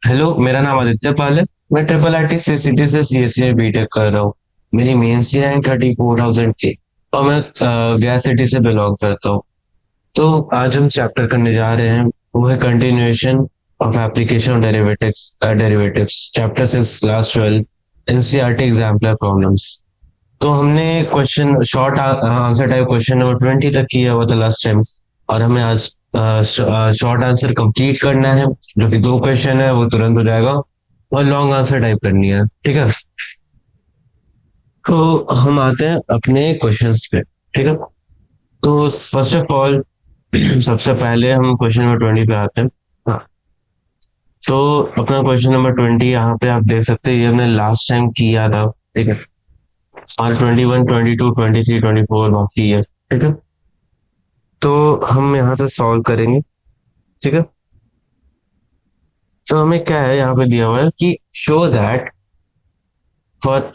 Hello, मेरा नाम आदित्य पाल है। मैं ट्रिपल आईटी से सिटी से सीएससी बीटेक कर रहा हूँ। मेरी मेन सी रैंक 34,000 थी और मैं गया सिटी से बिलोंग करता हूँ। तो आज हम चैप्टर करने जा रहे हैं, वो है continuation of application derivatives derivatives chapter 6 class 12 NCERT exemplar problems. तो हमने question short answer type question number 20 तक किया हुआ था लास्ट टाइम। और हमें आज शॉर्ट आंसर कंप्लीट करना है, जो कि दो क्वेश्चन है वो तुरंत हो जाएगा। और लॉन्ग आंसर टाइप करनी है, ठीक है। तो हम आते हैं अपने क्वेश्चंस पे, ठीक है। तो फर्स्ट ऑफ ऑल सबसे पहले हम क्वेश्चन नंबर 20 पे आते हैं। हाँ, तो अपना क्वेश्चन नंबर 20 यहाँ पे आप देख सकते हैं, ये हमने लास्ट टाइम किया था, ठीक है। और 21, 22, 23, 24 बाकी है, ठीक है। तो हम यहाँ से सॉल्व करेंगे, ठीक है। तो हमें क्या है यहाँ पे दिया हुआ है कि शो दैट फॉर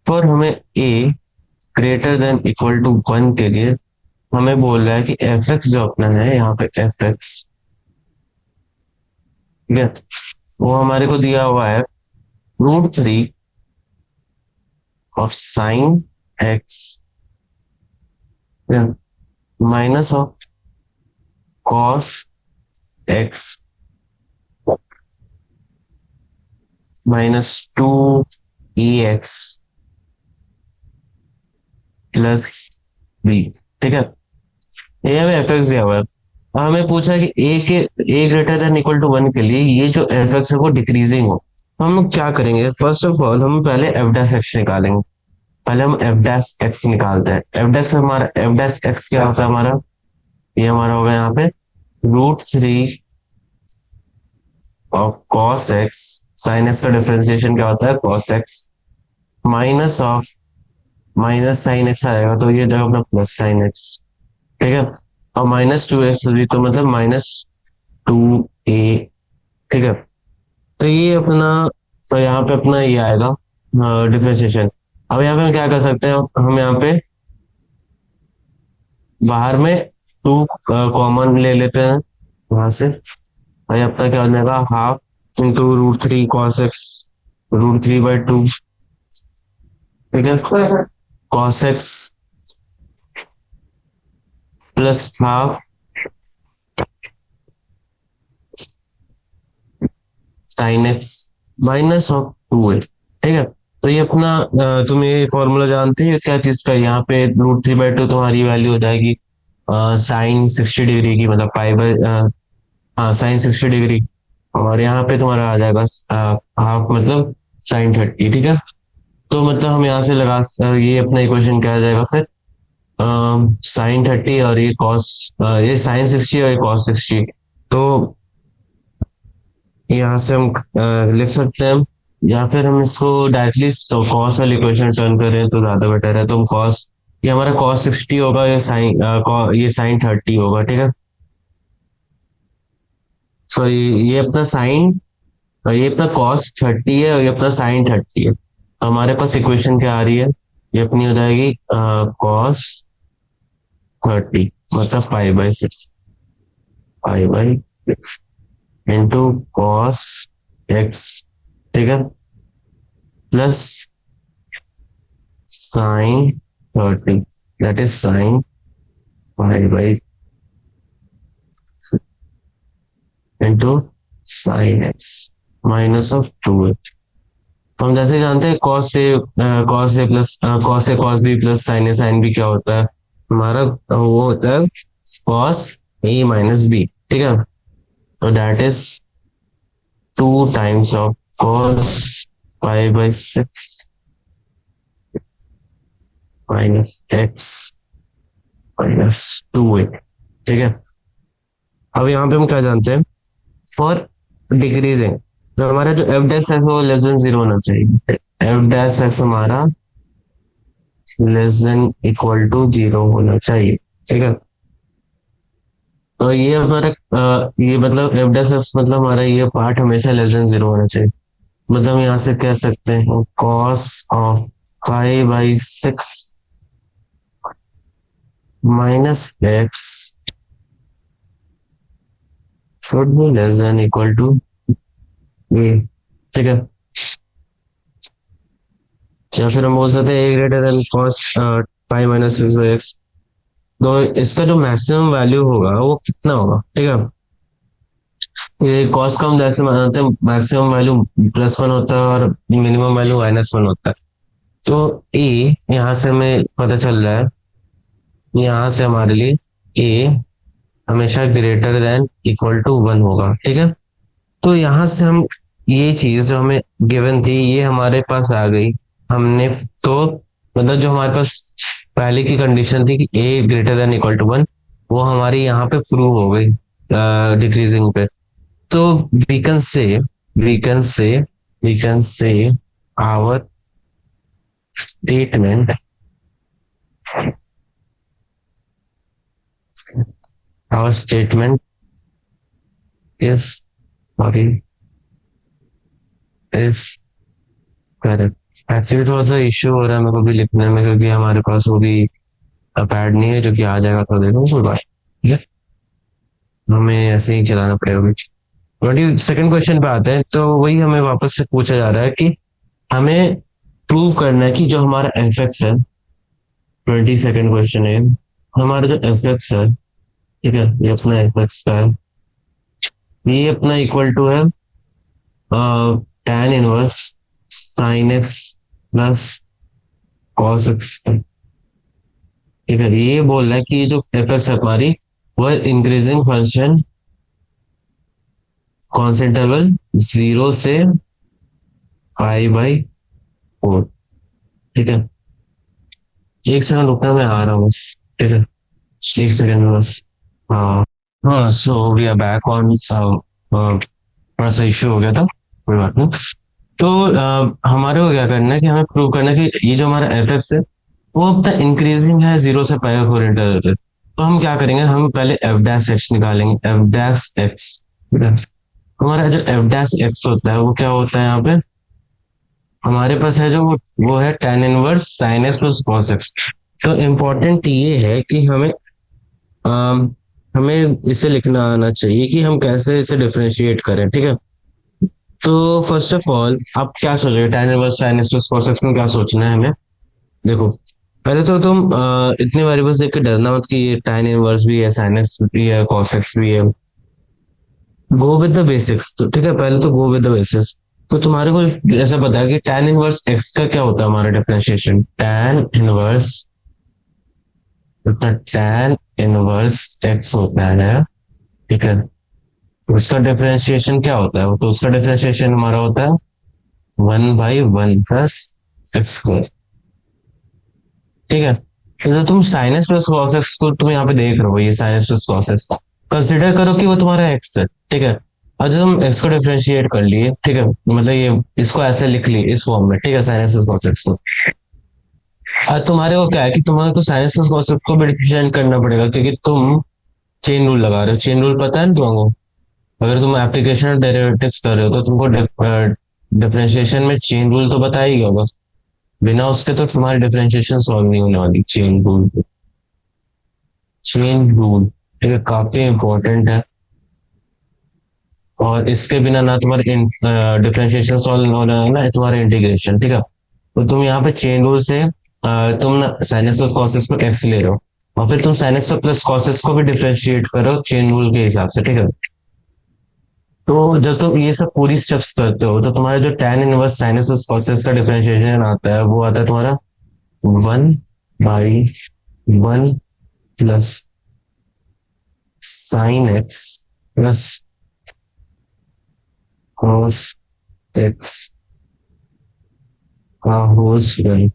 फॉर हमें ए ग्रेटर देन इक्वल टू 1 के लिए हमें बोल रहा है कि एफ एक्स जो अपना है यहाँ पे एफ एक्स, ठीक है, वो हमारे को दिया हुआ है √3 of sine x minus of cos x -2 EX plus b, ठीक है। ये हमें एफ एक्स दिया हुआ है। अब हमें पूछा है कि ए ग्रेटर देन इक्वल टू 1 के लिए ये जो एफ एक्स है वो डिक्रीजिंग हो। तो हम लोग क्या करेंगे, फर्स्ट ऑफ ऑल हम पहले एफ डैश एक्स निकालेंगे। पहले हम एफ डैश एक्स निकालते हैं। एफ डैश एक्स क्या होता है हमारा, ये हमारा होगा यहाँ पे √3 of cos x. Sine x का डिफरेंशिएशन क्या होता है, cos x minus of minus sine x आएगा तो ये जो अपना प्लस साइन एक्स, ठीक है। और -2x भी तो मतलब -2a, ठीक है। तो ये अपना, तो यहाँ पे अपना ये आएगा डिफरेंशिएशन। अब यहाँ पे हम क्या कर सकते हैं, हम यहाँ पे बाहर में 2 कॉमन ले लेते हैं वहां से। और ये अपना क्या हो जाएगा, हाफ इंटू √3 cos x, √3/2, ठीक है। cos x plus half sine x minus of 2a, ठीक है। तो ये अपना तुम ये फॉर्मूला जानते हो क्या चीज का, यहाँ पे √3/2 तुम्हारी वैल्यू हो जाएगी साइन 60 डिग्री की, मतलब पाई बाय, हाँ साइन 60 डिग्री। और यहाँ पे तुम्हारा आ जाएगा हाफ, मतलब sin 30, ठीक है। तो मतलब हम यहाँ से ये अपना इक्वेशन क्या आ जाएगा फिर, sin 30 और ये कॉस, ये sin 60 और ये cos 60। तो यहाँ से हम लिख सकते हैं, या फिर हम इसको डायरेक्टली कॉस वाली इक्वेशन टर्न करें तो ज्यादा बेटर है। तो हम कॉस, ये हमारा cos 60 होगा, ये sin 30 होगा, ठीक है। सॉरी, ये अपना साइन, ये अपना cos 30 है और ये अपना sin 30 है। तो हमारे पास इक्वेशन क्या आ रही है, ये अपनी हो जाएगी cos 30 मतलब pi by 6, pi by 6 into cos x, ठीक है, plus sin 30, that is sine pi by into sine x minus of 2x। तो हम जैसे जानते हैं cos b plus sine b क्या होता है हमारा, वो होता है cos A - B, ठीक है। तो that is 2 times of cos pi by 6 minus x -2a, ठीक है। अब यहाँ पे हम क्या जानते हैं, फॉर डिक्रीजिंग, तो हमारा जो एफ डैश है वो लेस देन 0 होना चाहिए। एफ डैश एक्स हमारा लेस देन इक्वल टू 0 होना चाहिए, ठीक है। तो ये हमारा ये मतलब एफ डैश एक्स मतलब हमारा ये पार्ट हमेशा लेस देन 0 होना चाहिए। मतलब हम यहाँ से कह सकते हैं cos of pi by 6 minus x should be less than equal to a, ठीक है। या फिर हम बोल सकते हैं a greater than cos pi minus six by x. तो इसका जो मैक्सिमम वैल्यू होगा वो कितना होगा, ठीक है। ये कॉस का हम जैसे मानते हैं मैक्सिमम वैल्यू +1 होता है और मिनिमम वैल्यू -1 होता है। तो ए यहाँ से हमें पता चल रहा है, यहाँ से हमारे लिए ए हमेशा ग्रेटर देन इक्वल टू 1 होगा, ठीक है। तो यहाँ से हम ये चीज जो हमें गिवन थी ये हमारे पास आ गई। हमने तो मतलब जो हमारे पास पहले की कंडीशन थी कि ए ग्रेटर देन इक्वल टू 1, वो हमारी यहाँ पे प्रूव हो गई डिक्रीजिंग पे। तो we can say we can say we can say our statement our statement is sorry is correct. Actually थोड़ा सा इश्यू हो रहा है मेरे को भी लिखने में, क्योंकि हमारे पास वो भी पैड नहीं है जो कि आ जाएगा तो देखो कोई बात, ठीक है। हमें ऐसे ही चलाना पड़ेगा। 22nd क्वेश्चन पे आते हैं। तो वही हमें वापस से पूछा जा रहा है कि हमें प्रूव करना है कि जो हमारा एफ एक्स है, 22nd क्वेश्चन है, हमारा जो एफ एक्स है, ठीक है, ये अपना एफ एक्स का है, ये अपना इक्वल टू है tan inverse sine x plus cos x, ठीक है। ये बोल रहा है कि जो एफ एक्स है हमारी वो इंक्रीजिंग फंक्शन कौन से इंटरवल 0 से 5/4, ठीक है। एक सेकंड रुकना, मैं आ रहा हूँ बस, ठीक है, एक सेकंड बस। हाँ हाँ, so we are back on. थोड़ा सा इश्यू हो गया था, कोई बात नहीं। तो हमारे को क्या करना है कि हमें प्रूव करना है कि ये जो हमारा एफ एक्स है वो अपना इंक्रीजिंग है 0 से π/4 इंटरवल पे। तो हम क्या करेंगे, हम पहले एफ डैश एक्स निकालेंगे, एफ डैश एक्स, ठीक है। हमारा जो एफ डैश एक्स होता है वो क्या होता है, यहाँ पे हमारे पास है जो वो है tan inverse sine x plus cos x. तो इम्पोर्टेंट ये है कि हमें इसे लिखना आना चाहिए कि हम कैसे इसे डिफरेंशिएट करें, ठीक है। तो फर्स्ट ऑफ ऑल आप क्या सोच रहे हो, tan inverse sine x plus cos x में क्या सोचना है हमें। देखो, पहले तो तुम इतनी वेरिएबल्स देख के डरना मत कि ये tan इनवर्स भी है, साइन एक्स भी है, कॉस एक्स भी है। गो विद द बेसिक्स, तो ठीक है, पहले तो गो विद द बेसिक्स। तो तुम्हारे को ऐसा पता है कि tan इनवर्स एक्स का क्या होता है, हमारा differentiation tan inverse, tan inverse x होता है, ठीक है। उसका डिफरेंशिएशन क्या होता है, तो उसका डिफरेंशिएशन हमारा होता है 1/1 प्लस एक्स स्क्वायर, ठीक है। तो तुम साइनस प्लस कॉस एक्स को तुम यहाँ पे देख रहे हो, ये sinus plus cos x, consider करो कि वो तुम्हारा एक्स है, ठीक है। और जब तुम एक्स को डिफरेंशिएट कर लिए, ठीक है, मतलब ये इसको ऐसे लिख लिए इस फॉर्म में, ठीक है, साइनस प्लस कॉस एक्स को। और तुम्हारे को क्या है कि तुम्हारे को साइनस प्लस कॉस एक्स को भी रिप्रेजेंट करना पड़ेगा, क्योंकि तुम चेन रूल लगा रहे हो। चेन रूल पता है ना तुमको, अगर तुम एप्लीकेशन डेरिवेटिव्स कर रहे हो तो तुमको डिफरेंशिएशन में चेन रूल तो पता ही होगा। बिना उसके तो तुम्हारी डिफरेंशिएशन सॉल्व नहीं होने वाली। चेन रूल, चेन रूल, ठीक है, काफी इंपॉर्टेंट है। और इसके बिना ना तुम्हारे डिफरेंशिएशन सॉल्व होना है ना तुम्हारा इंटीग्रेशन, ठीक है। तो तुम यहाँ पे चेन रूल से तुम ना साइनस प्लस कॉस को एक्स ले रहे हो, और फिर तुम साइनस प्लस कॉस को भी डिफरेंशिएट करो चेन रूल के हिसाब से, ठीक है। तो जब तुम ये सब पूरी स्टेप्स करते हो तो तुम्हारा जो tan inverse sinus plus cos का डिफरेंशिएशन आता है वो आता है तुम्हारा 1/1 plus sine x plus cos x का whole square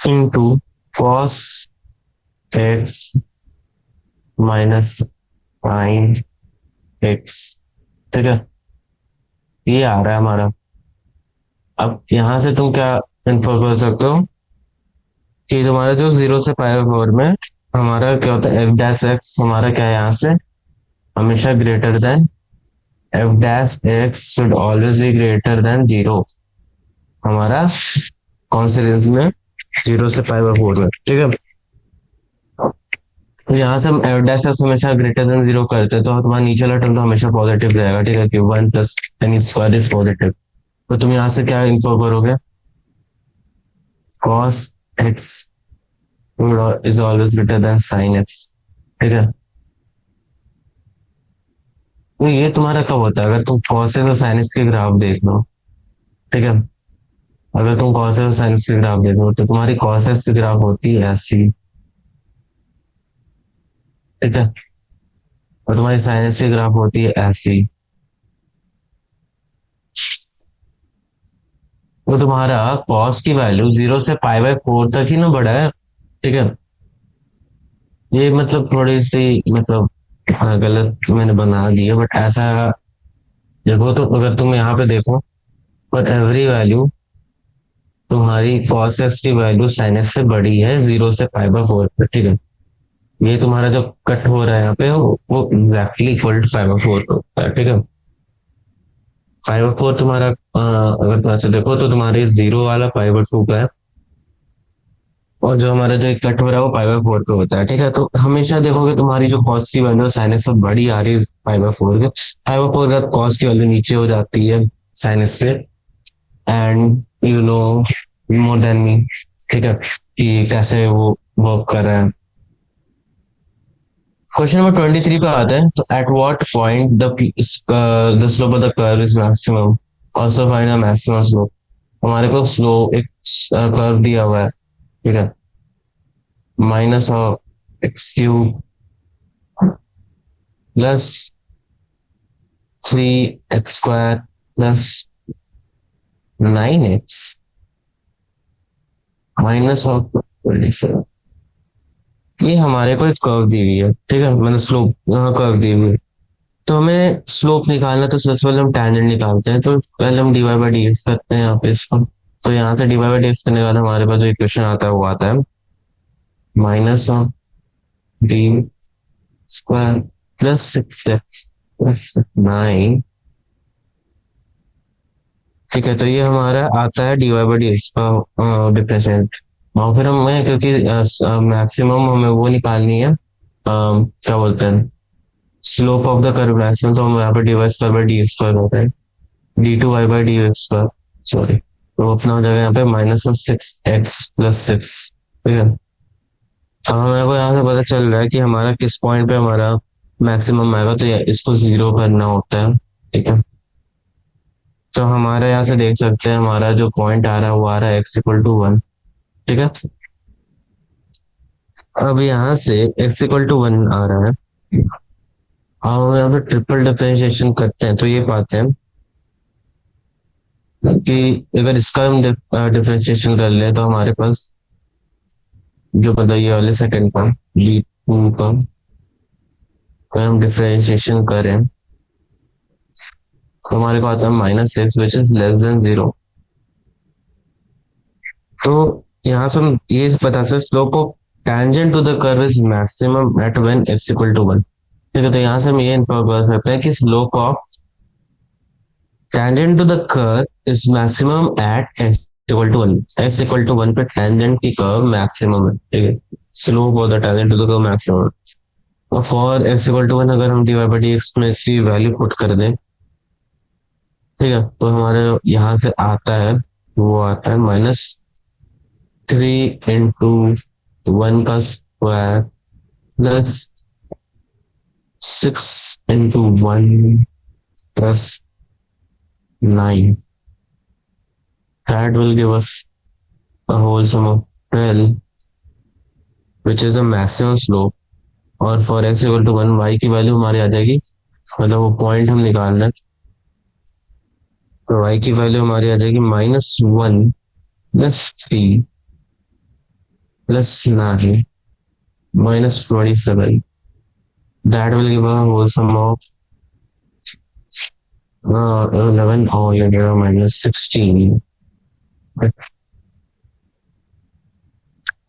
into cos x minus sine x, ठीक है। ये आ रहा है हमारा। अब यहाँ से तुम क्या इन्फर कर सकते हो कि तुम्हारा जो 0 से π/4 में हमारा क्या होता है, एफ डैश एक्स हमारा क्या है, यहाँ से हमेशा greater than, F dash x should always be greater than 0, हमारा कौन से रेंज में, 0 से π/4 में, ठीक है। तो यहाँ से हम एफ हमेशा ग्रेटर देन जीरो करते हैं, तो तुम्हारा नीचे वाला टर्म तो हमेशा पॉजिटिव रहेगा, ठीक है, कि one plus N E square is positive. तो तुम यहाँ से क्या इन्फो करोगे, cos x is always greater than sign x, ठीक है। तो ये तुम्हारा कब होता है, अगर तुम कॉस और साइन एक्स के ग्राफ देख लो, ठीक है। अगर तुम कॉस और साइन एक्स के ग्राफ देख लो तो तुम्हारी कॉस एक्स की ग्राफ होती है ऐसी, ठीक है, और तुम्हारी साइन एक्स की ग्राफ होती है ऐसी। तो तुम्हारा कॉस की वैल्यू 0 से π/4 तक ही ना बढ़ा है, ठीक है। ये मतलब थोड़ी सी मतलब गलत मैंने बना दी है, बट ऐसा देखो, तो अगर तुम यहाँ पे देखो, पर एवरी वैल्यू तुम्हारी cos x की वैल्यू sin x से बड़ी है 0 से π/4 पे, ठीक है। ये तुम्हारा जो कट हो रहा है यहाँ पे वो एग्जैक्टली इक्वल टू π/4 होता है, ठीक है। 5/4 तुम्हारा अगर तुम ऐसे देखो तो तुम्हारे जीरो वाला 5/2 का है, और जो हमारा जो कट हो रहा है वो 5/4 पे होता है, ठीक है। तो हमेशा देखोगे तुम्हारी जो कॉस की वैल्यू साइनस से बड़ी आ रही है 5/4 के, 5/4 का कॉस की वैल्यू नीचे हो जाती है साइनस से, and you know more than me, ठीक है, कि कैसे वो वर्क कर रहा है। क्वेश्चन नंबर 23 पे आते हैं, तो at what point the slope of the curve is maximum, also find the maximum slope. हमारे को स्लो एक कर्व दिया हुआ है, ठीक है, minus of x cube plus 3x² plus 9x minus of 27। ये हमारे को एक कर्व दी हुई है, ठीक है, मतलब स्लोप कर्व दी हुई है। तो हमें स्लोप निकालना, तो सबसे पहले हम टेंजेंट निकालते हैं, तो पहले हम डीवाई बाई डी एक्स करते हैं यहाँ पे इसको। तो यहाँ से डीवाई बाई डी एक्स करने के बाद हमारे पास जो इक्वेशन आता है वो आता है minus of D square plus 6x plus 9, ठीक है। तो ये हमारा आता है डीवाई बाई डी एक्स का डिफरेंशिएट। और फिर हमें क्योंकि मैक्सिमम हमें वो निकालनी है, क्या बोलते हैं, slope of the curve maximum, तो हम यहाँ पे d y square by d x square होता है d2y/dx², सॉरी। तो अपना हो जाएगा यहाँ पे -6x+6, ठीक है। अब हमें को यहाँ से पता चल रहा है कि हमारा किस पॉइंट पे हमारा मैक्सिमम आएगा, तो इसको 0 करना होता है, ठीक है। तो हमारे यहाँ से देख सकते हैं हमारा जो पॉइंट आ रहा है वो आ रहा है x=1, ठीक है। अब यहाँ से x=1 आ रहा है, अब हम यहाँ पे ट्रिपल डिफरेंशिएशन करते हैं तो ये पाते हैं कि अगर इसका हम डिफरेंशिएशन कर ले तो हमारे पास जो बताइए वाले सेकंड का d2 का अगर हम डिफरेंशिएशन करें तो हमारे को आता है -6 विच इज लेस देन 0। तो यहाँ से हम ये पता सकते slope of tangent to the curve is maximum at when x=1, ठीक है। तो यहाँ से हम ये इन्फर कर सकते हैं कि slope of tangent to the curve is maximum at x=1, x=1 पे टेंजेंट की कर्व मैक्सिमम है, ठीक है। Slope of the tangent to the curve maximum, और फॉर x=1 अगर हम d y by d x में इसकी वैल्यू पुट कर दें, ठीक है, तो हमारे यहाँ से आता है वो आता है -3 × 1 का square plus 6 × 1 plus 9, that will give us a whole sum of 12 which is the maximum slope। और फॉर x=1 y की वैल्यू हमारी आ जाएगी, मतलब वो पॉइंट हम निकाल रहे हैं, तो y की वैल्यू हमारी आ जाएगी -1 plus 3 plus 9 -27। that will give a whole sum of 11 और ये -16।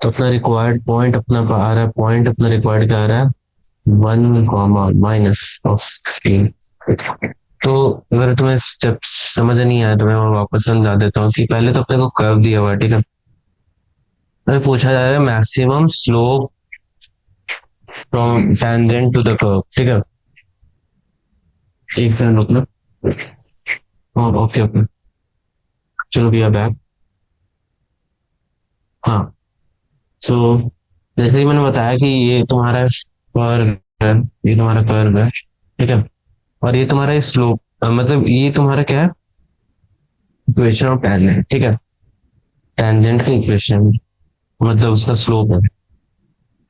तो अपना रिक्वायर्ड पॉइंट अपना आ रहा है, पॉइंट अपना रिक्वायर्ड क्या आ रहा है 1, -16। तो अगर तुम्हें स्टेप्स समझ नहीं आया तो मैं वापस समझा देता हूँ कि पहले तो अपने को कर्व दिया हुआ है, ठीक है। हमें पूछा जा रहा है maximum slope from tangent to the curve, ठीक है। एक सेकंड रुकना। ओके ओके, चलो भैया बैक। हाँ, सो जैसे कि मैंने बताया कि ये तुम्हारा कर्व है, ये तुम्हारा कर्व है, ठीक है। और ये तुम्हारा स्लोप, मतलब ये तुम्हारा क्या है, इक्वेशन ऑफ टेंजेंट, ठीक है। टेंजेंट का इक्वेशन मतलब उसका स्लोप है।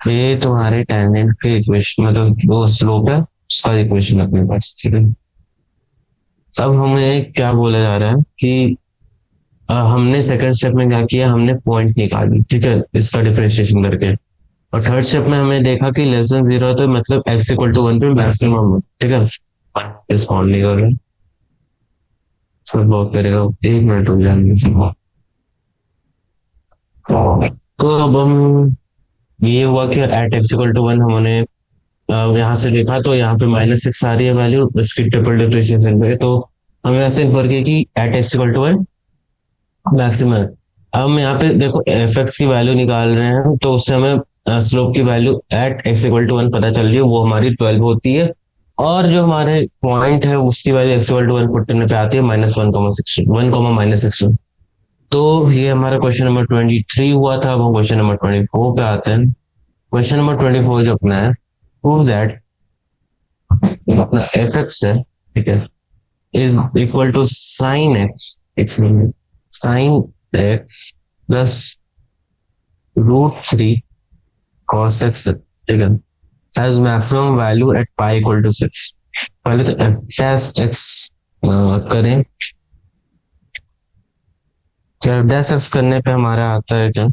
ये तुम्हारे टेंजेंट के इक्वेशन मतलब वो स्लोप है, उसका इक्वेशन अपने पास, ठीक है। अब हमें क्या बोला जा रहा है कि हमने सेकंड स्टेप में क्या किया, हमने पॉइंट निकाली, ठीक है, इसका डिफरेंशिएशन करके। और थर्ड स्टेप में हमने देखा कि लेस देन जीरो है, तो मतलब एक्स इक्वल टू वन पे मैक्सिमम, ठीक है। रिस्पॉन्ड नहीं कर रहा, सब बहुत करेगा, एक मिनट रुक जाएंगे। तो अब हम, ये हुआ कि at x equal to one हमने यहाँ से देखा, तो यहाँ पे -6 आ रही है वैल्यू इसकी ट्रिपल डिफरेंशिएशन पे, तो हम यहाँ से इन्फर किया कि at x equal to one maximum. अब हम यहाँ पे देखो एफ एक्स की वैल्यू निकाल रहे हैं, तो उससे हमें स्लोप की value at x equal to one पता चल रही है, वो हमारी 12 होती है। और जो हमारे पॉइंट है उसकी value x equal to one put करने पे आती है -1,16 1,-16। तो ये हमारा क्वेश्चन नंबर 23 हुआ था। अब हम क्वेश्चन नंबर 24 पे आते हैं। क्वेश्चन नंबर 24 जो अपना है, प्रूव दैट अपना एफ एक्स है, ठीक है, is equal to sine x, sine x plus √3 cos x, ठीक है, has maximum value at pi equal to 6। पहले तो f dash x करें। तो f dash x करने पे हमारा आता है क्या,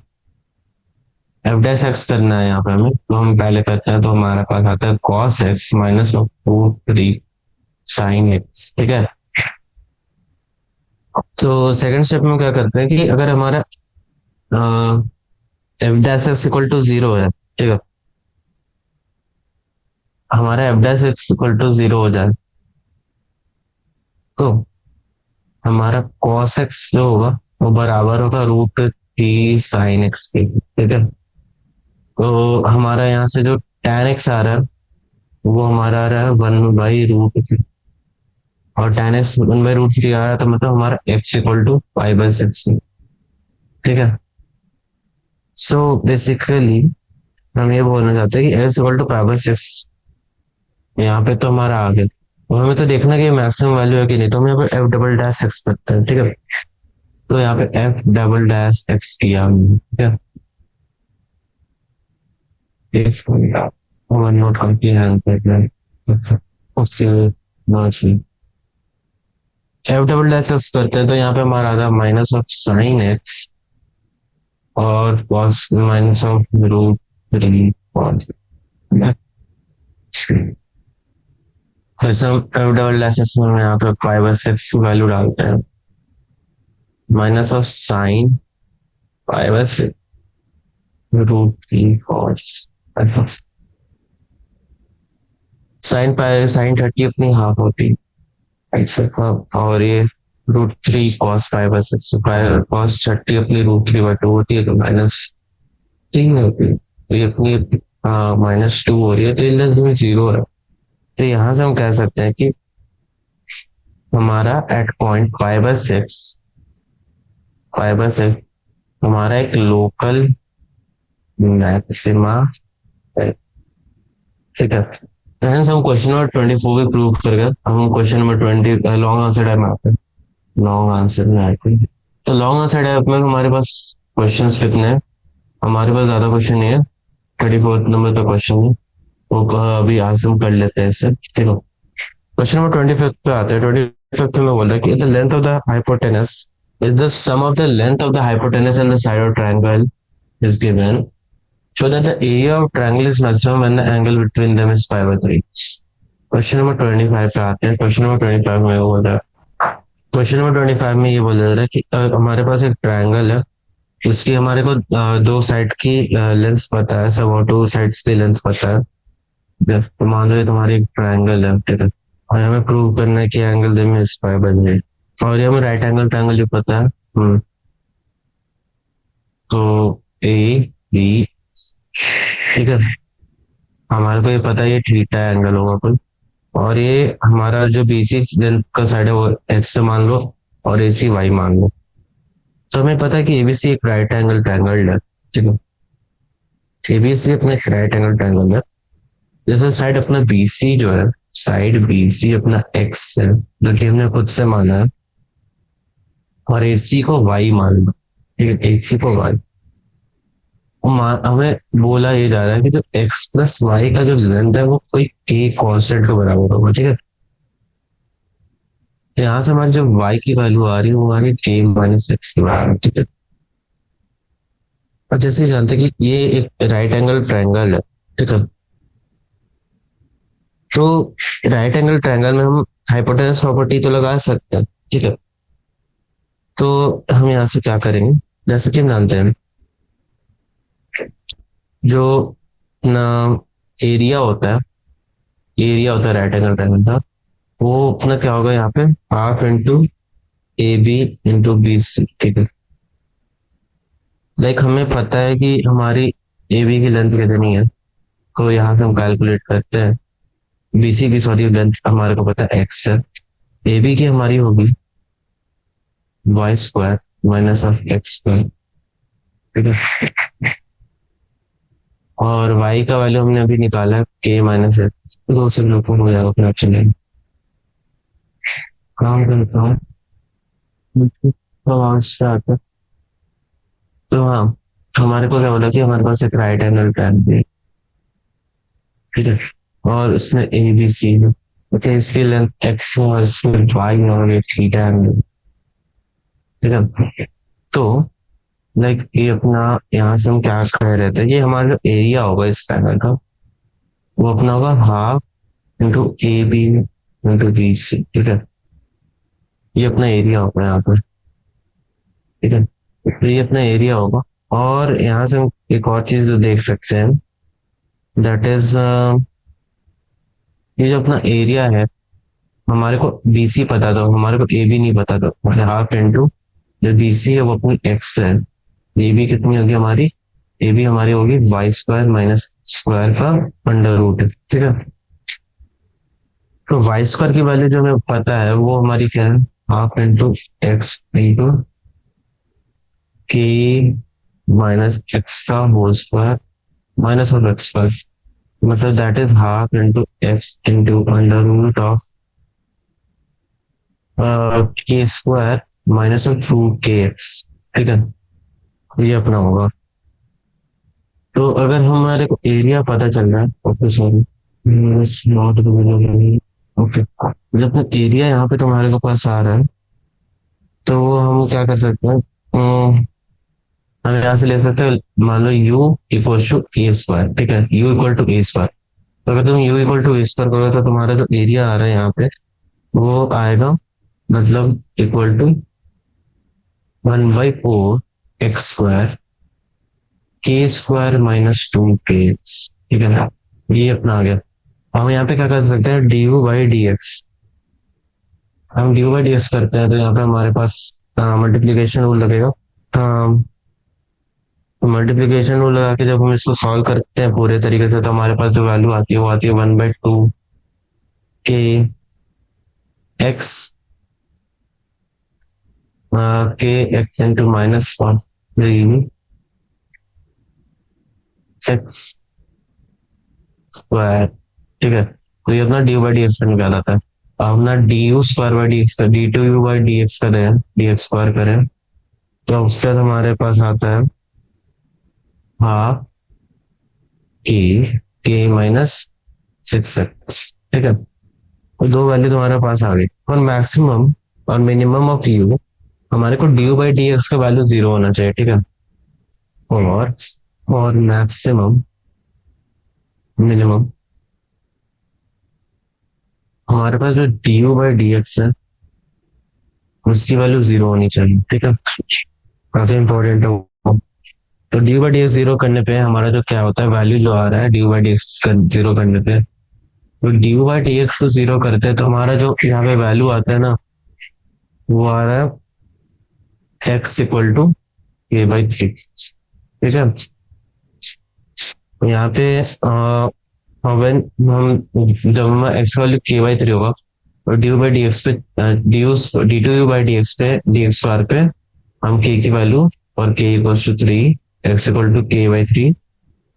f dash x करना है यहाँ पे हमें, तो हम पहले करते हैं, तो हमारे पास आता है cos x minus √3 sin x, ठीक है। तो सेकंड स्टेप में क्या करते हैं कि अगर हमारा f dash x equal to zero है, ठीक है, हमारा f dash x equal to zero हो जाए, तो हमारा cos x जो होगा वो बराबर होगा √3 sin x के, ठीक है। तो हमारा यहाँ से जो tan x आ रहा है वो हमारा आ रहा है 1/√3, और tan x 1/√3 आ रहा है, तो मतलब हमारा x इक्वल टू 5/6, ठीक है। सो बेसिकली हम ये बोलना चाहते हैं कि x इक्वल टू 5/6, यहाँ पे तो हमारा आ गया। और हमें तो देखना कि मैक्सिमम वैल्यू है कि नहीं, तो हम यहाँ पे f डबल डैश x करते हैं, ठीक है। तो यहाँ पे f डबल डैश x किया हमने, ठीक है। वन नोट करके हेल्प करना उसके बाद एफ डबल डैश एक्स करते हैं, तो यहाँ पे हमारा आ गया -(sin x) और cos -√3 वैसे हम एफ डबल डैश एक्स में यहाँ पे 5/6 की वैल्यू डालते हैं, -(sin π/6√3 cos। sin 30 अपनी हाफ होती है, ऐसे का, और ये √3 cos 5/6, cos 30 अपनी √3/2 होती है, तो -3 होती है, तो ये अपनी -2 हो रही है, तो ये में जीरो है। तो यहाँ से हम कह सकते हैं कि हमारा एट पॉइंट 5/6 हमारा एक लोकल मैक्सिमा है, ठीक है। Hence हम क्वेश्चन नंबर 24 भी प्रूव कर गए। हम question number 20 long answer type में आते हैं। लॉन्ग आंसर में आते हैं, तो लॉन्ग आंसर टाइप में हमारे पास क्वेश्चंस कितने हैं, हमारे पास ज्यादा क्वेश्चन नहीं है, 34 नंबर का क्वेश्चन है, वो अभी आंसर हम कर लेते हैं इससे, ठीक है। क्वेश्चन नंबर 25 पे आते हैं। 25 में बोल रहा है कि the length of the hypotenuse is the sum of the length of the hypotenuse and the side of triangle is given, so that the area of triangle is maximum when the angle between them is 5/3। Question number 25 पे आते हैं। Question number 25 में वो बोल रहा है, question number 25 में ये बोल रहा है कि हमारे पास एक ट्रायंगल है, इसकी हमारे को दो साइड की लेंथ पता है, सब टू साइड्स की लेंथ पता है। तो मान लो ये तुम्हारी एक ट्रायंगल है, ठीक है, और हमें प्रूव करना है कि एंगल दे में इस 5/8, और ये हमें राइट एंगल ट्रायंगल भी पता है। तो ए बी, ठीक है, हमारे को ये पता है ये थीटा एंगल होगा कोई, और ये हमारा जो बीसी का साइड है वो एक्स से मान लो, और एसी वाई मान लो। तो हमें पता है कि एबीसी एक राइट एंगल ट्रायंगल है, ठीक है। एबीसी अपना एक राइट एंगल ट्रायंगल है। जैसे साइड अपना बीसी जो है, साइड बीसी अपना एक्स है जो कि हमने खुद से माना है, और एसी को वाई मान लो, ठीक है, एसी को वाई। हमें बोला ये जा रहा है कि जो एक्स प्लस वाई का जो लेंथ है वो कोई के कांस्टेंट के बराबर होगा, ठीक है। तो यहाँ से हमारी जो वाई की वैल्यू आ रही है वो आ रही है के माइनस एक्स के बराबर, ठीक है। और जैसे ही जानते हैं कि ये एक राइट एंगल ट्रायंगल है, ठीक है। तो राइट एंगल ट्रायंगल में हम हाइपोटेनस प्रॉपर्टी तो लगा सकते हैं, ठीक है। तो हम यहाँ से क्या करेंगे, जैसे कि हम जानते हैं जो ना एरिया होता है राइट एंगल ट्रायंगल का, वो अपना क्या होगा यहाँ पे, half into A B into B C, ठीक है। लाइक हमें पता है कि हमारी ए बी की लेंथ कितनी है, तो यहाँ से हम कैलकुलेट करते हैं। बीसी की सॉरी लेंथ हमारे को पता है एक्स है। ए बी की हमारी होगी y square minus of x square, ठीक है। और y का वैल्यू हमने अभी निकाला है के माइनस एक्स, तो दो से लोगों हो जाएगा अपने ऑप्शन में। काम करता हूँ तो वहां से आता है। तो हाँ, हमारे को क्या बोला कि हमारे पास एक राइट एंगल ट्रायंगल है, ठीक है, और उसमें ए बी सी है, ओके। इसकी लेंथ एक्स और इसमें वाई और ये थीटा एंगल, ठीक है। तो लाइक ये अपना यहाँ से हम क्या कह रहे थे, ये हमारा जो एरिया होगा इस ट्रायंगल का वो अपना होगा half into A B into B C, ठीक है। ये अपना एरिया होगा यहाँ पर, ठीक है। तो ये अपना एरिया होगा। और यहाँ से हम एक और चीज जो देख सकते हैं, दैट इज ये जो अपना एरिया है, हमारे को बीसी पता था, हमारे को ए बी नहीं पता था, मतलब हाफ इंटू जो बीसी है वो अपनी एक्स है। ए बी कितनी होगी हमारी, ए बी हमारी होगी वाई स्क्वायर माइनस स्क्वायर का अंडर रूट, ठीक है। तो वाई स्क्वायर की वैल्यू जो हमें पता है वो हमारी क्या है, half into x into k minus x का whole square minus of x square, मतलब that is half into x into under root of k square minus of two k x, ठीक है। ये अपना होगा। तो अगर हमारे को एरिया पता चल रहा है, ओके सॉरी नॉट ओके, जब एरिया यहाँ पे तुम्हारे को पास आ रहा है तो हम क्या कर सकते हैं, हम यहाँ से ले सकते हैं, मान लो u equal to a square, ठीक है, u equal to a square. तो अगर तुम u equal to a square करोगे तो तुम्हारा जो एरिया आ रहा है यहाँ पे वो आएगा, मतलब इक्वल टू 1/4 x स्क्वायर के स्क्वायर माइनस 2 k, ठीक है ना। ये अपना आ गया। हम यहाँ पे क्या कर सकते हैं, d u by d x. हम d u by d x करते हैं तो यहाँ पे हमारे पास मल्टीप्लीकेशन रूल लगेगा। मल्टीप्लीकेशन रूल लगा के जब हम इसको सॉल्व करते हैं पूरे तरीके से, तो हमारे पास जो वैल्यू आती है वो आती है 1/2 के एक्स, के x into minus x square, ठीक है। तो ये अपना डी बाई डी एक्स का निकाला था। अब अपना d u square by d x का, d two u by d x का दें, डी एक्स स्क्वायर करें, तो उसके बाद हमारे पास आता है हाफ के माइनस 6x, ठीक है। और दो वैल्यू तुम्हारे पास आ गई। और मैक्सिमम और मिनिमम ऑफ यू, हमारे को D u by d x का वैल्यू 0 होना चाहिए, ठीक है। और और मैक्सिमम मिनिमम हमारे पास जो D u by d x है उसकी वैल्यू 0 होनी चाहिए, ठीक है। काफी इंपॉर्टेंट है। तो D by d x zero करने पे हमारा जो क्या होता है, वैल्यू जो आ रहा है डी बाई डी एक्स का जीरो करने पे, तो डी बाई डी एक्स को जीरो करते हैं तो हमारा जो यहाँ पे वैल्यू आता है ना वो आ रहा है x equal to a by three, ठीक है। यहाँ पे हाँ when हम जब हमारा एक्स वैल्यू के बाई थ्री होगा और डी बाई डी एक्स पे d two u by d x पे डी एक्स बार पे हम के की वैल्यू और k equals to three x equal to k by three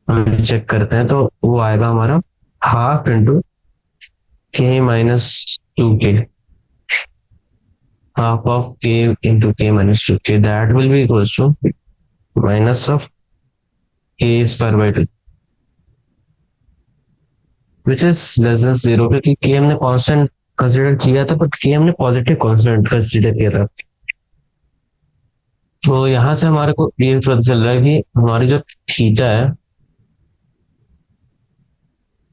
हम चेक करते हैं तो वो आएगा हमारा half into k minus to के half of k into k minus 2k that will be equals to minus of k square by 2 which is less than 0 क्योंकि k हमने कांस्टेंट कंसीडर किया था बट k हमने positive constant consider किया था। तो यहाँ से हमारे को ये पता चल रहा है कि हमारी जो थीटा है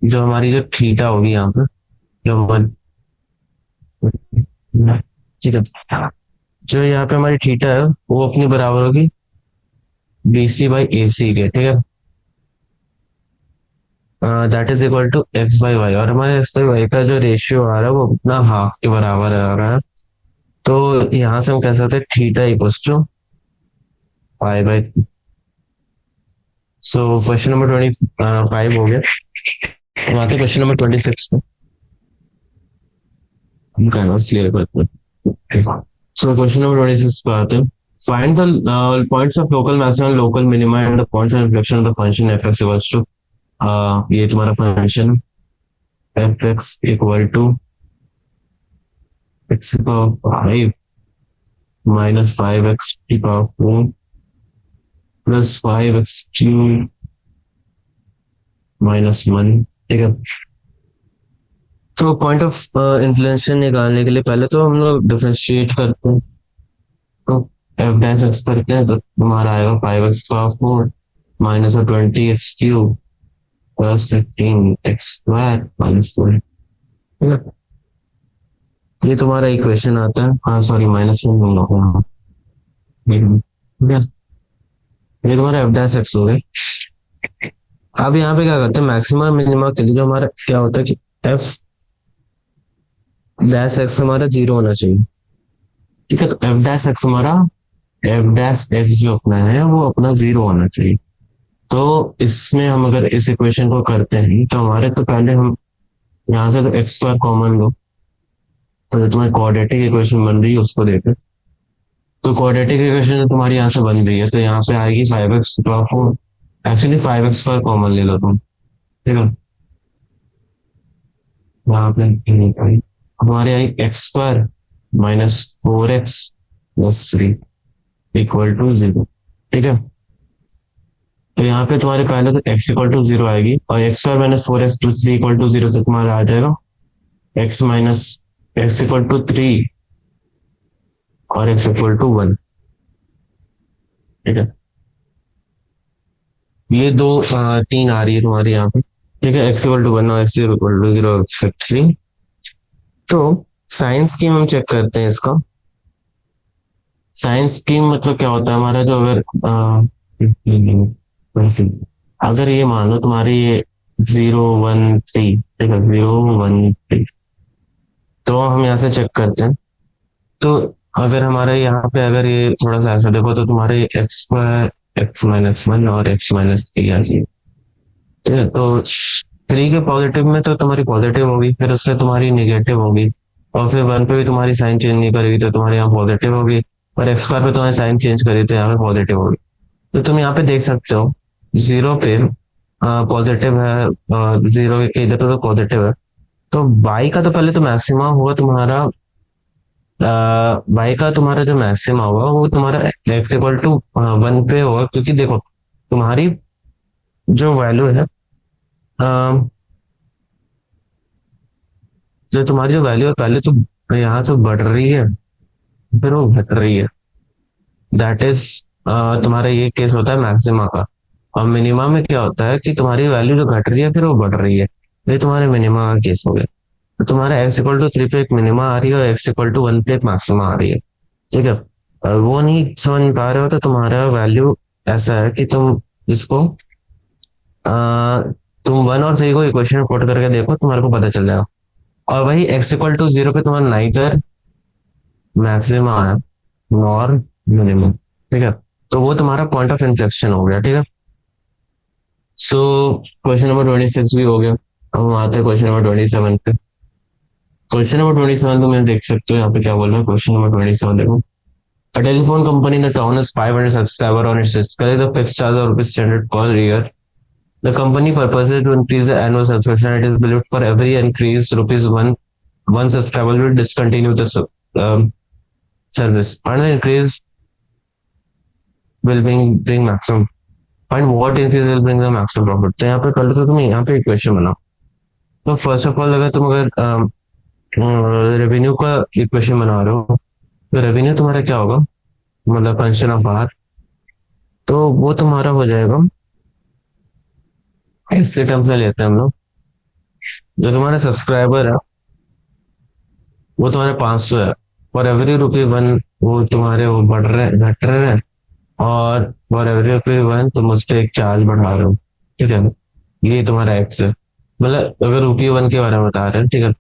जो हमारी जो थीटा होगी यहाँ पे जो हमारी ठीक है जो यहाँ पे हमारी थीटा है वो अपनी बराबर होगी बी सी बाई ए सी के ठीक है that is equal to x by Y और हमारे एक्स बाई वाई का जो रेशियो आ रहा है वो अपना हाफ के बराबर आ रहा है तो यहाँ से हम कह सकते हैं theta equals to pi by so question number 25 हो गया। हम आते क्वेश्चन नंबर 26 पे हम क्लियर करते हैं। सो क्वेश्चन नंबर 26 पे आते हैं find the points of local maximum and local minima and the points of inflection of the function fx equals to ये तुम्हारा function fx equal to x की पावर 5 माइनस 5x की power 4 plus 5x cube minus 1 ठीक है। तो point of inflation निकालने के लिए पहले तो हम लोग डिफरेंशिएट करते हैं तो एफ डैश एक्स करते हैं तो हमारा आएगा 5x power 4 minus 20x cube plus 15x square minus 4 ठीक है। ये तुम्हारा इक्वेशन आता है हाँ सॉरी माइनस वन होगा ठीक है। ये तुम्हारा एफ डैश एक्स हो गया। अब यहाँ पे क्या करते हैं मैक्सिमा मिनिमा के लिए जो हमारा क्या होता है कि एफ डैश एक्स हमारा जीरो होना चाहिए ठीक है। तो एफ डैश एक्स हमारा एफ डैश एक्स जो अपना है वो अपना जीरो होना चाहिए। तो इसमें हम अगर इस इक्वेशन को करते हैं तो हमारे तो पहले हम यहाँ से तो एक्स स्क्वायर कॉमन लो तो जो तुम्हारी क्वाड्रेटिक इक्वेशन बन रही है उसको देखें तो क्वाड्रेटिक इक्वेशन तुम्हारी यहाँ से बन रही है तो यहाँ पे आएगी 5x power 4 actually 5x square common ले लो तुम ठीक है। यहाँ पे हमारे आई x square minus 4x plus 3 equal to 0 ठीक है। तो यहाँ पे तुम्हारे पहले तो x इक्वल टू 0 आएगी और x square minus 4x plus 3 equal to 0 से तुम्हारा आ जाएगा x minus x equal to 3 और x इक्वल टू 1 ठीक है। ये दो तीन आ रही है तुम्हारी यहाँ पे ठीक है x इक्वल टू 1 और x इक्वल टू 0 एक्सेप्ट 3। तो साइंस की हम चेक करते हैं इसका साइंस की मतलब क्या होता है हमारा जो अगर ये मान लो तुम्हारी ये 0 1 3 ठीक है 0 1 3 तो हम यहाँ से चेक करते हैं तो अगर हमारे यहाँ पे अगर ये थोड़ा सा ऐसा देखो तो तुम्हारे एक्स स्क्वायर एक्स माइनस 1 और एक्स माइनस 3 आ जाएगी ठीक है। तो 3 के पॉजिटिव में तो तुम्हारी पॉजिटिव होगी फिर उसमें तुम्हारी निगेटिव होगी और फिर 1 पे भी तुम्हारी साइन चेंज नहीं करेगी तो तुम्हारे यहाँ पॉजिटिव होगी और एक्स स्क्वायर पे तुम्हारी साइन चेंज करी तो यहाँ पे पॉजिटिव होगी। तो तुम यहाँ पे देख सकते हो 0 पे पॉजिटिव है 0 इधर तो पॉजिटिव है तो बाई का तो पहले तो मैक्सिमम होगा तुम्हारा बाई का तुम्हारा जो मैक्सिमम होगा वो तुम्हारा एक्स इक्वल टू 1 पे होगा क्योंकि देखो तुम्हारी जो वैल्यू है जो तुम्हारी जो वैल्यू है पहले तो यहाँ से बढ़ रही है फिर वो घट रही है दैट इज तुम्हारा ये केस होता है मैक्सिमा का। और मिनिमा में क्या होता है कि तुम्हारी वैल्यू जो घट रही है फिर वो बढ़ रही है ये तुम्हारे मिनिमा का केस हो गया। तो तुम्हारा एक्स इक्वल टू 3 पे एक मिनिमा आ रही है और एक्स इक्वल टू 1 पे एक मैक्सिमा आ रही है ठीक है। वो नहीं समझ पा रहे हो तो तुम्हारा वैल्यू ऐसा है कि तुम इसको तुम 1 और 3 को इक्वेशन में पुट करके देखो तुम्हारे को पता चल जाएगा। और वही एक्स इक्वल टू 0 पे तुम्हारा नाइदर मैक्सिमा है नॉर मिनिमम ठीक है। तो वो तुम्हारा पॉइंट ऑफ इन्फ्लेक्शन हो गया ठीक है। सो क्वेश्चन नंबर 26 भी हो गया। अब हम आते हैं क्वेश्चन नंबर 27 पे। क्वेश्चन नंबर 27 तो मैं देख सकते हो यहाँ पे क्या बोल रहा है। क्वेश्चन नंबर 27 देखो। A telephone company in the town has 500 subscribers on its list. Collect a fixed charge of rupees 100 per year. The company purposes to increase the annual subscription. It is believed for every increase rupees one subscriber will discontinue the service. And the increase will bring maximum. Find what increase will bring the maximum profit. तो यहाँ पे पहले तो तुम यहाँ पे equation बनाओ। तो फर्स्ट ऑफ ऑल अगर तुम अगर रेवेन्यू का इक्वेशन बना रहे हो तो रेवेन्यू तुम्हारा क्या होगा, मतलब फंक्शन ऑफ आर, तो वो तुम्हारा हो जाएगा, इससे टर्म्स में लेते हैं हम लोग। जो तुम्हारा सब्सक्राइबर है वो तुम्हारे 500 है, फॉर एवरी रुपी वन वो तुम्हारे वो बढ़ रहे हैं घट रहे हैं, और फॉर एवरी रुपी वन तुम उस पर एक चार्ज बढ़ा रहे हो। ठीक है, ये तुम्हारा एक्स है, मतलब अगर रुपी वन के बारे में बता रहे हैं। ठीक है,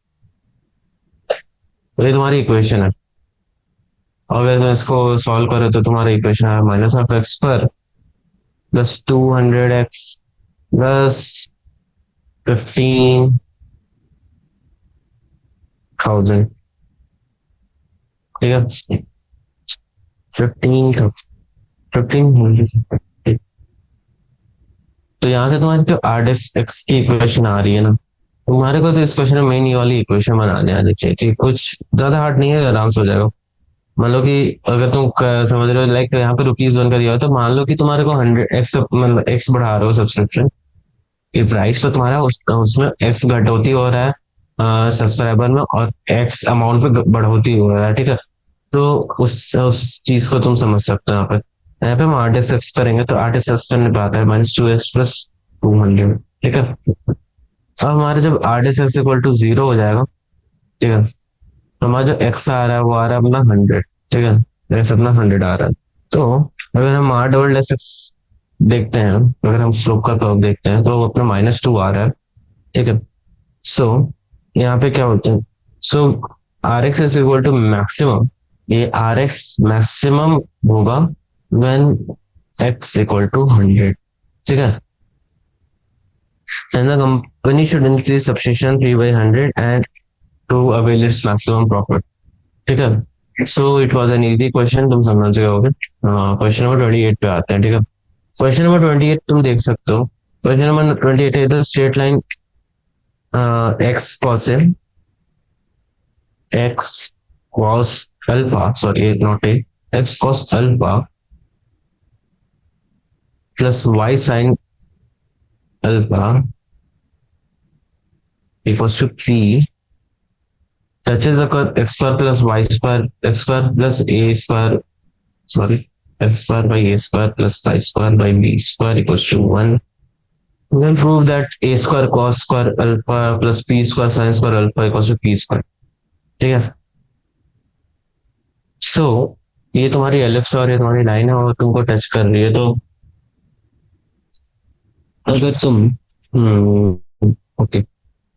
तो ये तुम्हारी इक्वेशन है। अगर मैं इसको सॉल्व करूँ तो तुम्हारा इक्वेशन है माइनस ऑफ एक्स पर प्लस 200x प्लस 15,000। ठीक है, 15,000 तो यहाँ से तुम्हारी जो आर एक्स की इक्वेशन आ रही है ना, तुम्हारे को तो इस क्वेश्चन में मेन ये वाली इक्वेशन बनाने आनी चाहिए थी। कुछ ज्यादा हार्ड नहीं है, आराम से हो जाएगा। मान लो कि अगर तुम समझ रहे हो लाइक यहाँ पे रुपीज वन का दिया हो, तो मान लो कि तुम्हारे को 100x मतलब एक्स बढ़ा रहे हो सब्सक्रिप्शन, ये प्राइस तो तुम्हारा उसमें एक्स घटोती हो रहा है सब्सक्राइबर में, और एक्स अमाउंट पे बढ़ोती हो रहा है। ठीक है, तो उस चीज को तुम समझ सकते हो। यहाँ पे हम आर डी एक्स करेंगे तो आर डी एक्स करने पे आता है -2x प्लस 200। ठीक है, अब हमारे जब r d x equal to 0 हो जाएगा, ठीक है, तो हमारा जो एक्स आ रहा है वो आ रहा है अपना 100। ठीक है, एक्स अपना 100 आ रहा है। तो अगर हम आर डबल एक्स देखते हैं, अगर हम स्लोप का कर्व देखते हैं तो वो अपना -2 आ रहा है। ठीक है, सो यहाँ पे क्या होता है, so r x is equal to maximum, ये आर एक्स मैक्सिमम होगा व्हेन एक्स इक्वल टू 100। ठीक है, and the company should increase subscription fee by 100 and to avail its maximum profit. ठीक है, so it was an easy question, तुम समझ गए होगे। क्वेश्चन नंबर 28 पे आते हैं। ठीक है, क्वेश्चन नंबर 28 तुम देख सकते हो। क्वेश्चन नंबर 28 है the straight line x cos x cos alpha, sorry, not a, x cos alpha plus y sin alpha equals to p, touches the curve x square plus y square, x square plus a square, sorry, x square by a square plus y square by b square equals to 1. We can prove that a square cos square alpha plus p square sin square alpha equals to p square. ठीक है, सो ये तुम्हारी ellipse और ये तुम्हारी line है और तुमको टच कर रही है। तो अगर तुम ओके,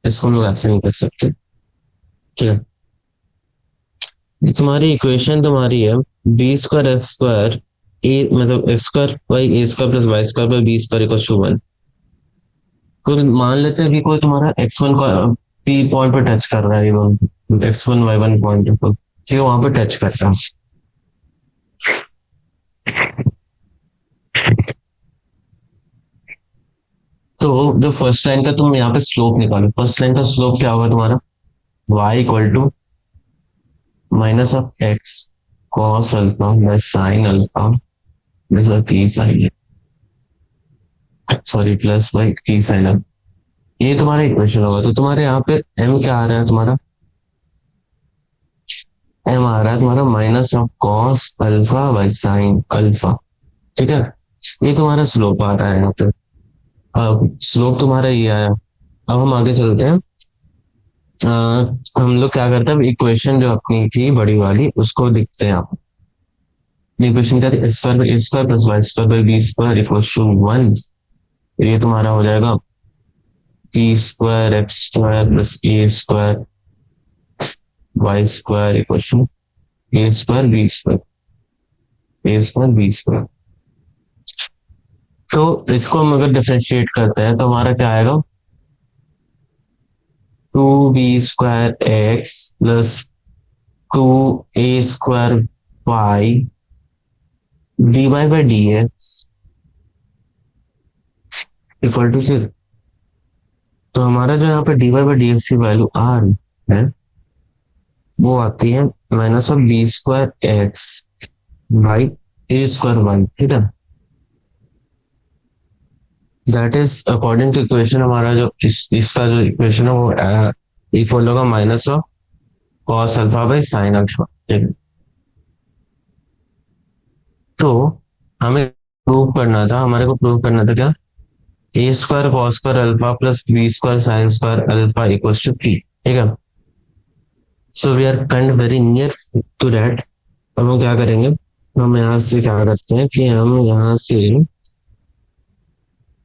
इसको हम लोग ऐसे नहीं कर सकते। ठीक है, तुम्हारी इक्वेशन तुम्हारी है b square x square a, मतलब x square by a square plus y square by b square equal to 1। कोई मान लेते हैं कि कोई तुम्हारा x1 का पी पॉइंट पे टच कर रहा है, x1 y1 पॉइंट पर, ठीक है, वहां पे टच करता है। तो जो फर्स्ट लाइन का तुम यहाँ पे स्लोप निकालो, फर्स्ट लाइन का स्लोप क्या होगा तुम्हारा, y equal to minus of x cos alpha by sine alpha plus p sine, sorry, plus by p sine alpha. ये तुम्हारा इक्वेशन होगा। तो तुम्हारे यहाँ पे m क्या आ रहा है, तुम्हारा m आ रहा है तुम्हारा minus of cos alpha by sine alpha. ठीक है, ये तुम्हारा स्लोप आ रहा है यहाँ पे। अब स्लोप तुम्हारा ये आया। अब हम आगे चलते हैं। हम लोग क्या करते हैं, इक्वेशन जो अपनी थी बड़ी वाली उसको दिखते हैं। आप इक्वेशन क्या थी, x square by a square plus y square by b square equals to 1। ये तुम्हारा हो जाएगा p square x square plus a square y square equals to a square b square, a square b square. तो इसको हम अगर differentiate करते हैं तो हमारा क्या आएगा, 2b² x plus 2a² y dy/dx equal to 0। तो हमारा जो यहाँ पे dy/dx की वैल्यू आ रही है वो आती है -b²x बाई a²y, ठीक है। That is according to equation, हमारा जो इसका जो इक्वेशन है वो इक्वल होगा -cos α/sin α। तो हमें प्रूव करना था, हमारे को प्रूव करना था क्या, a² cos² α plus b² sin² α equals to 3, ठीक है। So we are kind very near to that. अब हम क्या करेंगे, हम यहाँ से क्या करते हैं कि हम यहाँ से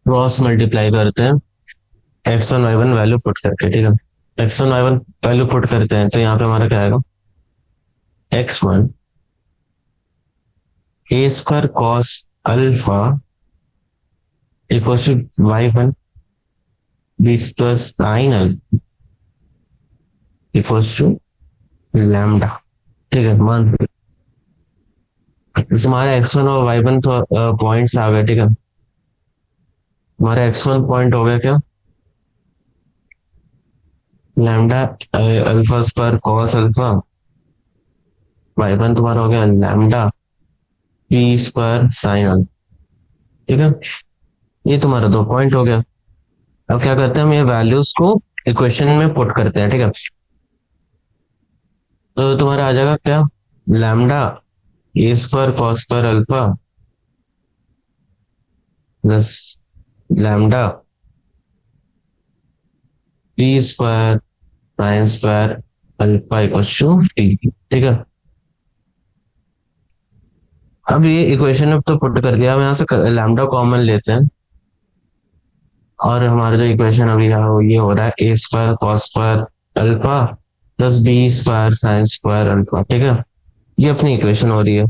क्रॉस मल्टीप्लाई करते हैं x1 y1 वैल्यू पुट करके, ठीक है। x1 y1 वैल्यू पुट करते हैं तो यहाँ पे हमारा क्या आएगा, x1 a² cos α equals to y1 b² sin α equals to lambda, ठीक है। मान तुम्हारे x1 और y1 तो पॉइंट्स आ गए, ठीक है। हमारा x1 पॉइंट हो गया क्या, लैम्डा α² cos α, y1 तुम्हारा हो गया लैम्डा b² sin α, ठीक है। ये तुम्हारा 2 पॉइंट हो गया। अब क्या करते हैं, हम ये वैल्यूज को इक्वेशन में पुट करते हैं, ठीक है। तो तुम्हारा आ जाएगा क्या, lambda a² cos² α plus lambda b² sin² α equals to 3, ठीक है। अब ये इक्वेशन में तो पुट कर दिया, हम यहाँ से लैम्डा कॉमन लेते हैं और हमारा जो इक्वेशन अभी है वो ये हो रहा है a² cos² α plus b² sin² α, ठीक है। ये अपनी इक्वेशन हो रही है।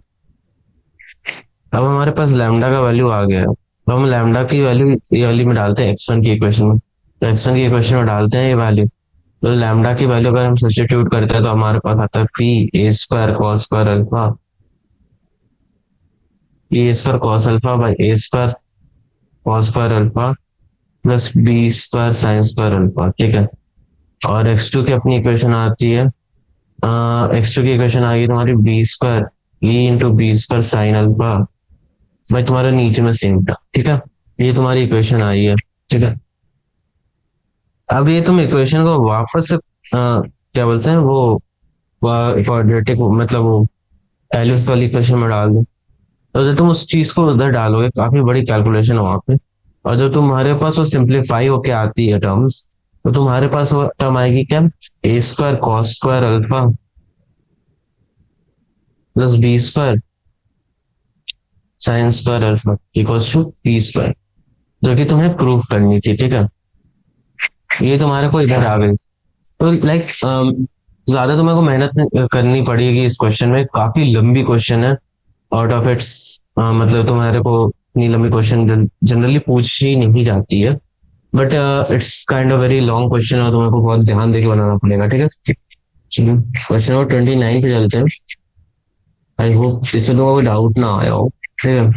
अब हमारे पास लैम्डा का वैल्यू आ गया है, तो हम लैम्डा की वैल्यू ये वाली में डालते हैं x1 की इक्वेशन में, तो x1 की इक्वेशन में डालते हैं ये वैल्यू। तो लैम्डा की वैल्यू अगर हम सब्स्टिट्यूट करते हैं तो हमारे पास आता है p a² cos² α a² cos α by a² cos² α plus b² sin² α, ठीक है। और x2 की अपनी इक्वेशन आती है, x2 की इक्वेशन आ गई तुम्हारी b² e into b² sin α भाई तुम्हारा नीचे में सेम था, ठीक है। ये तुम्हारी इक्वेशन आई है, ठीक है। अब ये तुम इक्वेशन को वापस से क्या बोलते हैं वो क्वाड्रेटिक मतलब वो एलिस वाली इक्वेशन में डाल दो। तो जब तुम उस चीज को उधर डालोगे काफी बड़ी कैलकुलेशन है वहां पे, और जब तुम्हारे पास वो सिंप्लीफाई होके आती है टर्म्स, तो तुम्हारे पास वो टर्म आएगी क्या, a² cos² α plus b² sin² α equals to p², जो कि तुम्हें प्रूव करनी थी, ठीक है। ये तुम्हारे को इधर आ गई। तो लाइक ज्यादा तुम्हें को मेहनत करनी पड़ेगी इस क्वेश्चन में, काफी लंबी क्वेश्चन है आउट ऑफ इट्स, मतलब तुम्हारे को इतनी लंबी क्वेश्चन जनरली पूछी नहीं जाती है, but it's kind of very long question और तुम्हें को बहुत ध्यान देके बनाना पड़ेगा, ठीक है। चलिए क्वेश्चन नंबर 29 पे चलते हैं। आई होप इससे तुम्हें कोई डाउट ना आया हो, ठीक है।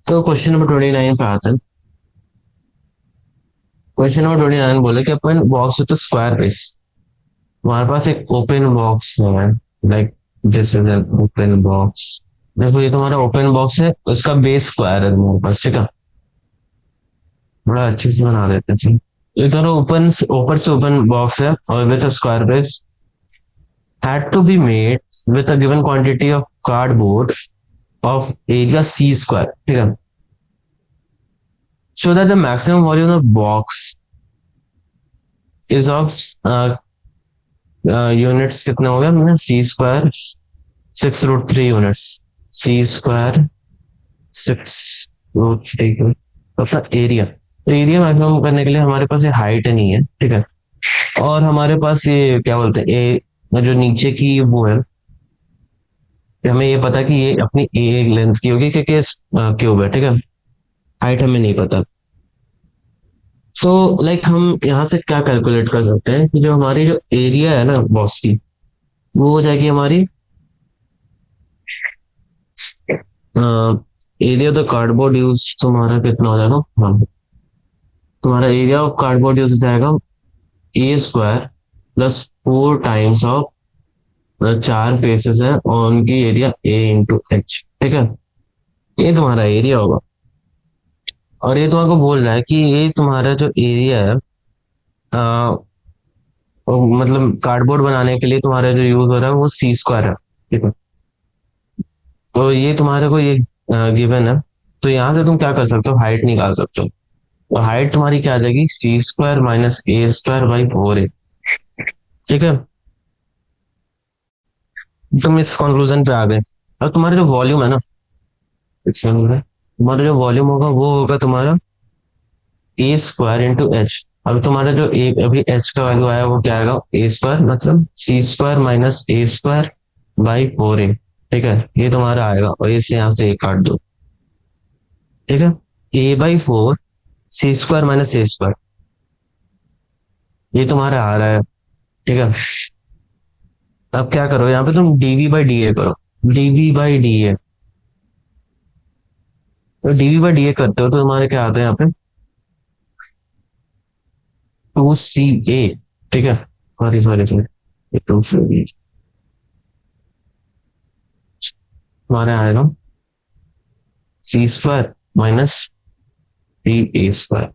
तो क्वेश्चन नंबर 29 पे आते हैं। क्वेश्चन नंबर 29 बोले कि अपन बॉक्स विद स्क्वायर बेस, हमारे पास एक ओपन बॉक्स है, like this is an open box. देखो ये तुम्हारा ओपन बॉक्स है, उसका बेस स्क्वायर है तुम्हारे पास, ठीक है। बड़ा अच्छे से बना देते हैं। ये तुम्हारा ओपन ऊपर से ओपन बॉक्स है और with square base had to be made with a given quantity of cardboard of area c², ठीक है। So that the maximum volume of box is of units कितना हो गया मैंने, c² 6√3 यूनिट्स, c² 6√3 अपना area. तो एरिया मैक्सिमम करने के लिए हमारे पास ये हाइट नहीं है, ठीक है। और हमारे पास ये क्या बोलते हैं ए, जो नीचे की वो है, हमें ये पता कि ये अपनी ए लेंथ की होगी क्योंकि क्यूब है, ठीक है। हाइट हमें नहीं पता। तो लाइक हम यहाँ से क्या कैलकुलेट कर सकते हैं कि जो हमारी जो एरिया है ना बॉक्स की, वो हो जाएगी हमारी एरिया द कार्डबोर्ड यूज तुम्हारा कितना हो जाएगा। हाँ, तुम्हारा एरिया ऑफ कार्डबोर्ड यूज हो जाएगा ए स्क्वायर प्लस 4 टाइम्स ऑफ चार फेसेस है और उनकी एरिया ए इंटू एच। ठीक है, ये तुम्हारा एरिया होगा। और ये तुम्हारे को बोल रहा है कि ये तुम्हारा जो एरिया है, आ, मतलब कार्डबोर्ड बनाने के लिए तुम्हारा जो यूज हो रहा है वो सी स्क्वायर है। ठीक है, तो ये तुम्हारे को ये गिवन है। तो यहाँ से तुम क्या कर सकते हो, हाइट निकाल सकते हो। तो हाइट तुम्हारी क्या आ जाएगी, c square minus a square by 4 a. ठीक है, तुम इस कंक्लूजन पे आ गए। अब तुम्हारा जो वॉल्यूम है ना, तुम्हारा जो वॉल्यूम होगा वो होगा तुम्हारा ए स्क्वायर इंटू एच। अब तुम्हारा जो ए अभी एच का वैल्यू आया वो क्या आएगा, ए स्क्वायर मतलब c square minus a square by 4 a. ठीक है, ये तुम्हारा आएगा और इसे यहाँ से ए काट दो। ठीक है, a by 4 c square minus a square, ये तुम्हारा आ रहा है। ठीक है, अब क्या करो यहाँ पे तुम डीवी बाई डी ए करो। डीवी बाई डी ए, तो डीवी बाई डी ए करते हो तो तुम्हारे क्या आता है यहाँ पे, 2 सी ए। ठीक है, सॉरी सॉरी सॉरी, 2 सी तुम्हारे आएगा c square minus d a square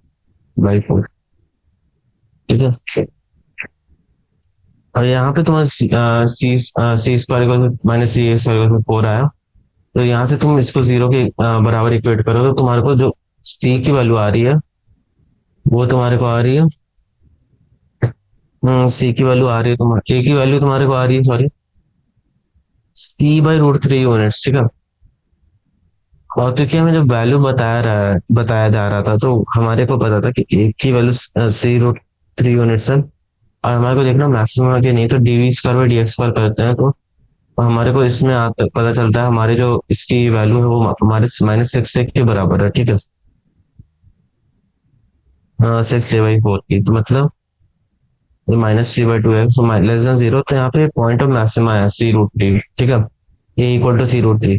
by 4। ठीक है, और यहाँ पे तुम्हारा c square minus c square 4 आया। तो यहाँ से तुम इसको जीरो के बराबर इक्वेट करो तो तुम्हारे को जो सी की वैल्यू आ रही है वो तुम्हारे को आ रही है, सी की वैल्यू आ रही है तुम्हारे, ए की वैल्यू तुम्हारे को आ रही है, सॉरी, C/√3 यूनिट्स। ठीक है, और क्योंकि हमें जो वैल्यू बताया जा रहा था तो हमारे को पता था कि ए की वैल्यू C√3 यूनिट्स है। और हमारे को देखना मैक्सिमम है कि नहीं, तो d v square by d x square करते हैं तो हमारे को इसमें आता पता चलता है हमारे जो इसकी वैल्यू है वो हमारे -6 के बराबर है। ठीक है, हाँ 6 a/4 की, तो मतलब -3/2 है, so लेस देन 0। तो यहाँ पे पॉइंट ऑफ मैक्सिमा है C√3। ठीक है, a equal to C√3।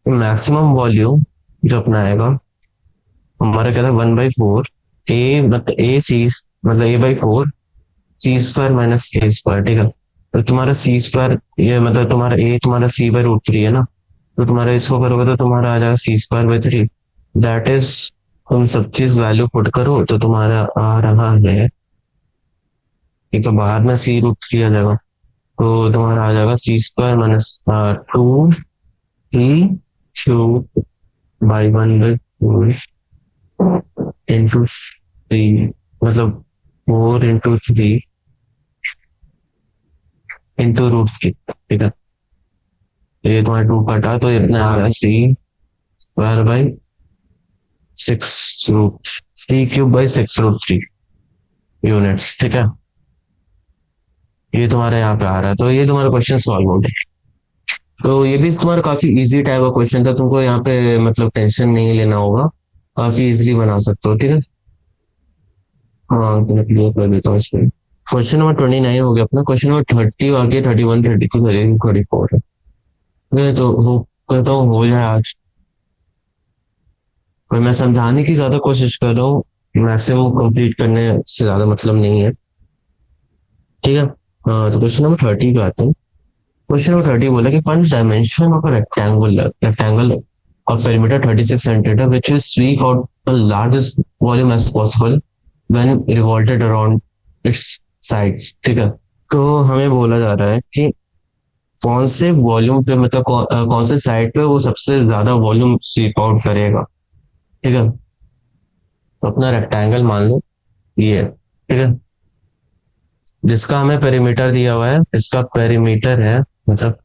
Maximum volume जो अपना आएगा हमारा क्या था, 1/4 ए मतलब ए सी, मतलब A/4 C square minus a square. ठीक है, तो तुम्हारा सी स्क्वायर ये मतलब तुम्हारा ए तुम्हारा C/√3 है ना, तो तुम्हारा इसको करोगे तो तुम्हारा आ जाएगा C²/3। दैट इज, तुम सब चीज वैल्यू पुट करो तो तुम्हारा आ रहा है, एक तो बाहर में C√3 आ जाएगा, तो तुम्हारा आ जाएगा C²-2 C³/1/4 इंटू 3, मतलब 4 इंटू 3 इंटू √3। ठीक है, तो ये तुम्हारा 2 कटा तो इतना आ गया C²/6√3 यूनिट्स। ठीक है, ये तुम्हारे यहाँ पे आ रहा है, तो ये तुम्हारा क्वेश्चन सॉल्व हो गया। तो ये भी तुम्हारा काफी इजी टाइप का क्वेश्चन था, तुमको यहाँ पे मतलब टेंशन नहीं लेना होगा, काफी इजीली बना सकते हो। ठीक है, हाँ मैं क्लियर कर देता हूँ इसमें। क्वेश्चन नंबर 29 हो गया अपना, क्वेश्चन नंबर 30 आगे 31 32 34 है। मैं तो वो करता हूँ हो जाए आज, पर मैं समझाने की ज्यादा कोशिश कर रहा हूँ, मैक्सिमम कंप्लीट करने से ज्यादा मतलब नहीं है। ठीक है, हाँ तो क्वेश्चन नंबर 30 पे आते हैं। क्वेश्चन नंबर 30 बोला कि find dimension of a rectangle of perimeter 36 centimeter which will sweep out the largest volume as possible when revolted around its sides। ठीक है, तो हमें बोला जा रहा है कि कौन से वॉल्यूम पे मतलब कौन से साइड पे वो सबसे ज्यादा वॉल्यूम स्वीप आउट करेगा। ठीक है, तो अपना रेक्टेंगल मान लो ये है। ठीक है, जिसका हमें पेरीमीटर दिया हुआ है, इसका पेरीमीटर है मतलब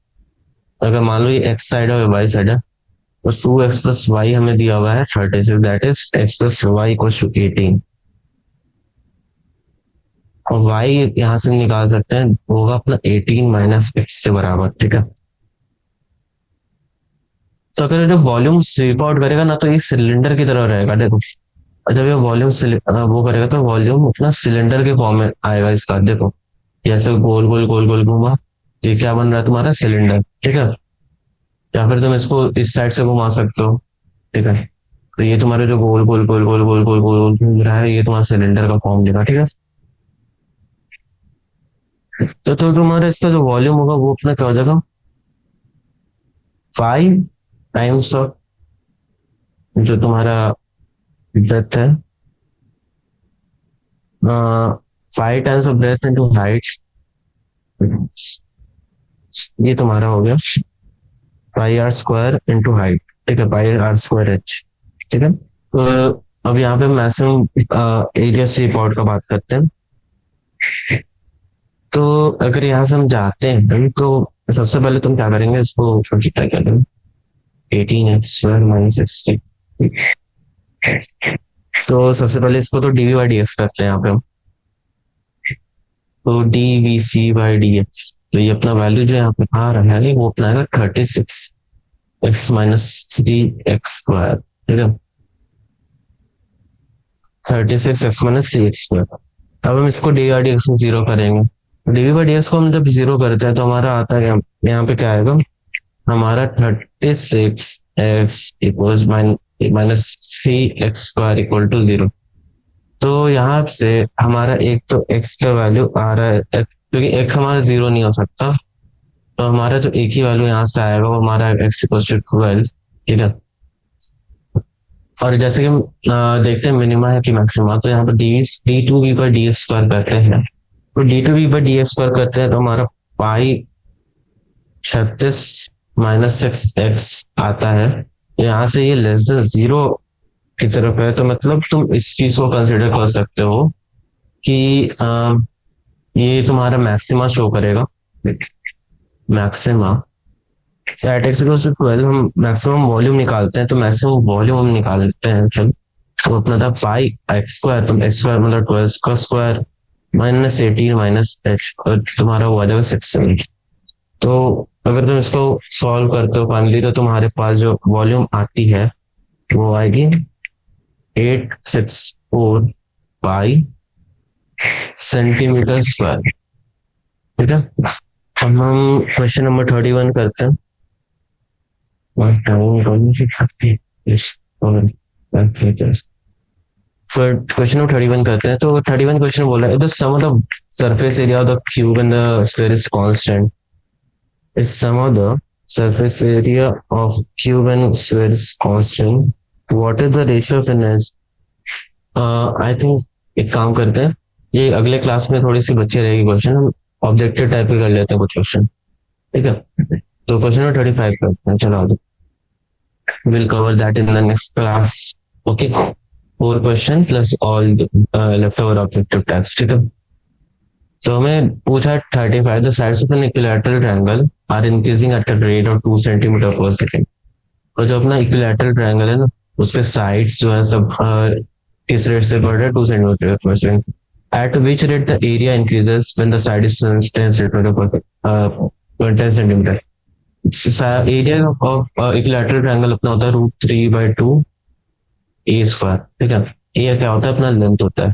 अगर मान लो ये एक्स साइड है और वाई साइड है, तो 2x+y हमें दिया हुआ है 36, that is x+y equals to 18। और y यहाँ से निकाल सकते हैं, होगा अपना 18 माइनस x के बराबर। ठीक है, तो अगर जो वॉल्यूम स्वीप आउट करेगा ना तो ये सिलेंडर की तरह रहेगा, देखो और जब ये वॉल्यूम वो करेगा तो वॉल्यूम अपना सिलेंडर के फॉर्म में आएगा इसका, देखो जैसे गोल गोल गोल गोल घूमा, ये क्या बन रहा है तुम्हारा सिलेंडर, ठीक है। या फिर तुम इसको इस साइड से घुमा सकते हो, ठीक है। तो ये तुम्हारे जो गोल गोल गोल गोल गोल गोल गोल गोल घूम रहा है, ये तुम्हारा सिलेंडर का फॉर्म देगा, ठीक है। तो तुम्हारा इसका जो वॉल्यूम होगा वो अपना क्या हो जाएगा, 5 टाइम्स ऑफ जो तुम्हारा ब्रेथ है, 5 times of breath into height, ये तुम्हारा हो गया पाई आर स्क्वायर इंटू हाइट, ठीक है, पाई आर स्क्वायर एच, ठीक है। तो अब यहाँ पे मैक्सिमम एरिया सी पॉड का बात करते हैं। तो अगर यहाँ से हम जाते हैं तो सबसे पहले तुम क्या करेंगे, इसको क्या करेंगे, 18x² - 16। तो सबसे पहले इसको तो डीवी बाई डी एक्स करते हैं यहाँ पे हम। तो d v c by d x, तो ये अपना वैल्यू जो यहाँ पे आ रहा है वो अपना आएगा 36x - 3x², ठीक है। 36x - 3x²। अब हम इसको डी बाई डी एक्स को जीरो करेंगे। डीवी बाई डी एक्स को हम जब जीरो करते हैं तो हमारा आता है यहाँ पे क्या आएगा, हमारा 36x -3x² = 0। तो यहाँ से हमारा एक तो x का वैल्यू आ रहा है, क्योंकि x हमारा जीरो नहीं हो सकता, तो हमारा जो एक ही वैल्यू यहाँ से आएगा वो हमारा x = 12, ठीक है। और जैसे कि हम देखते हैं मिनिमा है कि मैक्सिमा, तो यहाँ पर d2v/dx² करते हैं। तो d2v/dx² करते हैं तो हमारा पाई 36 - 6x आता है। यहाँ से ये लेस देन जीरो की तरफ है, तो मतलब तुम इस चीज को कंसिडर कर सकते हो कि ये तुम्हारा मैक्सिमा शो करेगा। मैक्सिमा एट x = 12 हम मैक्सिमम वॉल्यूम निकालते हैं, तो मैक्सिमम वॉल्यूम हम निकालते हैं चल, तो अपना था पाई x², तो x² मतलब 12 का स्क्वायर -18 - h, और तुम्हारा हुआ जाएगा 6। तो अगर तुम इसको सॉल्व करते हो फाइनली, तो तुम्हारे पास जो वॉल्यूम आती है वो आएगी 864 पाई सेंटीमीटर², ठीक है। अब हम क्वेश्चन नंबर 31 करते हैं। क्वेश्चन नंबर 31 करते हैं। तो 31 क्वेश्चन बोला है, the sum of the surface area of the cube and the sphere is constant, is sum of the surface area of cube and sphere is constant. What is the ratio of energy? I think एक काम करते हैं, ये अगले class में थोड़ी सी बची रहेगी क्वेश्चन, हम ऑब्जेक्टिव टाइप के कर लेते हैं कुछ क्वेश्चन, ठीक है। तो क्वेश्चन नंबर 35 करते हैं, चलो आगे, will cover that in the next class, okay. 4 question plus all left over objective task, ठीक है। तो हमें पूछा 35, the sides of an equilateral triangle are increasing at the rate of 2 centimetre per second. तो जो अपना इक्विलैटरल ट्रायंगल है ना, उसके साइड्स जो है सब किस रेट से बढ़ रहे हैं, 2 centimetre per second. Eight which rate the area increases when the side is 10 centimetre, 10 centimetre. Area of equilateral triangle अपना होता है √3/2 a², ठीक है। ये क्या होता है, अपना लेंथ होता है।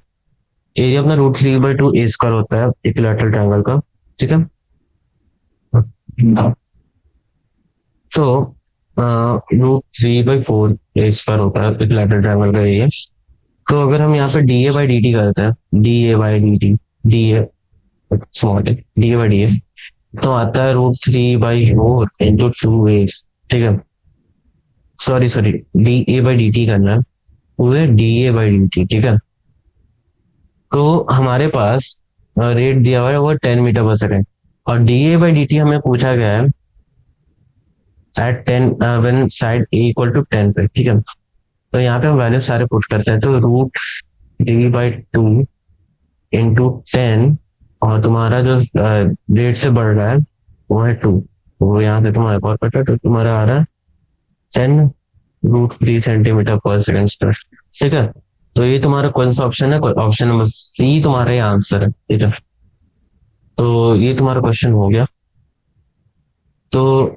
एरिया अपना √3/2 a² होता है इक्विलैटरल ट्रायंगल का, ठीक है। तो √3/4 a² होता है इक्विलैटरल ट्रायंगल का एरिया। तो अगर हम यहाँ पे dA/dt करते हैं, dA/dt, dA स्मॉल dA/dA, तो आता है √3/4 इंटू 2a, ठीक है। सॉरी dA/dt करना है, पूरे dA/dt, ठीक है। तो हमारे पास रेट दिया हुआ है वो 10 मीटर पर सेकेंड, और dA/dt हमें पूछा गया है एट 10 व्हेन साइड a = 10 पे, ठीक है। तो यहाँ पे हम वैल्यू सारे पुट करते हैं, तो √3/2 इंटू 10, और तुम्हारा जो रेट से बढ़ रहा है वो है 2, वो यहाँ पे तुम्हारा और पता, तो तुम्हारा आ रहा है 10√3 सेंटीमीटर पर सेकेंड, ठीक है। तो ये तुम्हारा कौन सा ऑप्शन है, ऑप्शन नंबर सी तुम्हारा ये आंसर है, ठीक है। तो ये तुम्हारा क्वेश्चन हो गया। तो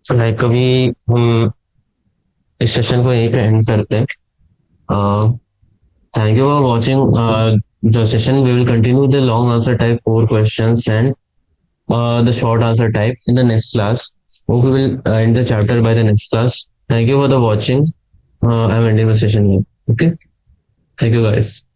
लाइक कभी हम इस सेशन को यहीं पे एंड करते हैं। Uh, Thank you for watching the session. We will continue the long answer type 4 questions and the short answer type in the next class. Hope we will end the chapter by the next class. Thank you for the watching. I'm ending the session here. Okay. Thank you guys.